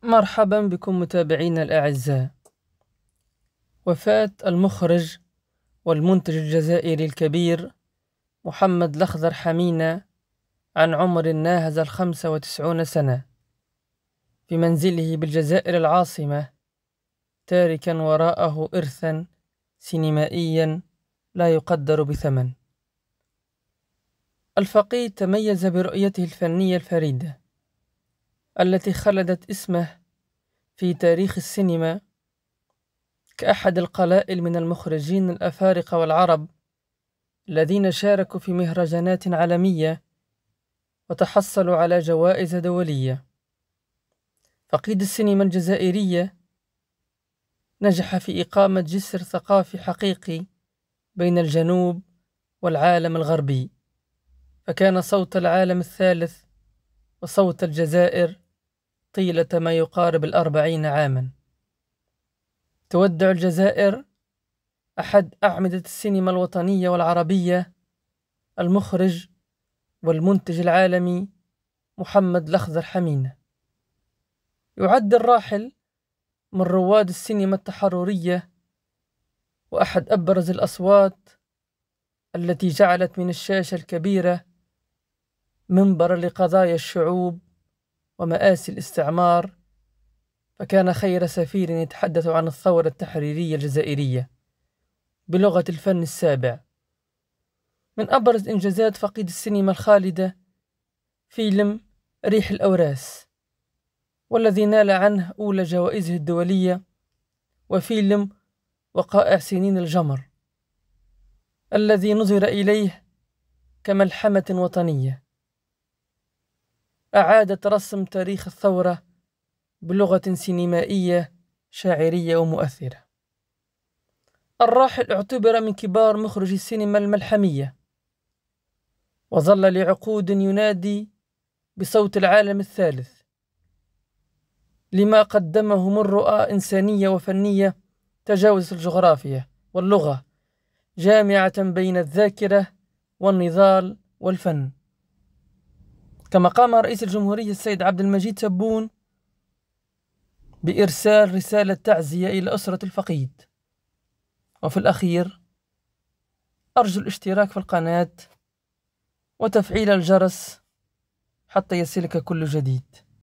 مرحبا بكم متابعينا الأعزاء. وفاة المخرج والمنتج الجزائري الكبير محمد الأخضر حمينة عن عمر ناهز 95 سنة في منزله بالجزائر العاصمة، تاركا وراءه إرثا سينمائيا لا يقدر بثمن. الفقيد تميز برؤيته الفنية الفريدة التي خلدت اسمه في تاريخ السينما كأحد القلائل من المخرجين الأفارقة والعرب الذين شاركوا في مهرجانات عالمية وتحصلوا على جوائز دولية. فقيد السينما الجزائرية نجح في إقامة جسر ثقافي حقيقي بين الجنوب والعالم الغربي، فكان صوت العالم الثالث وصوت الجزائر طيلة ما يقارب 40 عاما. تودع الجزائر أحد أعمدة السينما الوطنية والعربية، المخرج والمنتج العالمي محمد الأخضر حمينة. يعد الراحل من رواد السينما التحررية وأحد أبرز الأصوات التي جعلت من الشاشة الكبيرة منبر لقضايا الشعوب ومآسي الاستعمار، فكان خير سفير يتحدث عن الثورة التحريرية الجزائرية بلغة الفن السابع. من أبرز إنجازات فقيد السينما الخالدة فيلم ريح الأوراس، والذي نال عنه أولى جوائزه الدولية، وفيلم وقائع سنين الجمر الذي نظر إليه كملحمة وطنية أعادت رسم تاريخ الثورة بلغة سينمائية شاعرية ومؤثرة. الراحل اعتبر من كبار مخرجي السينما الملحمية، وظل لعقود ينادي بصوت العالم الثالث لما قدمه من رؤى إنسانية وفنية تجاوزت الجغرافيا واللغة، جامعة بين الذاكرة والنضال والفن. كما قام رئيس الجمهورية السيد عبد المجيد تبون بإرسال رسالة تعزية إلى أسرة الفقيد. وفي الأخير أرجو الاشتراك في القناة وتفعيل الجرس حتى يصلك كل جديد.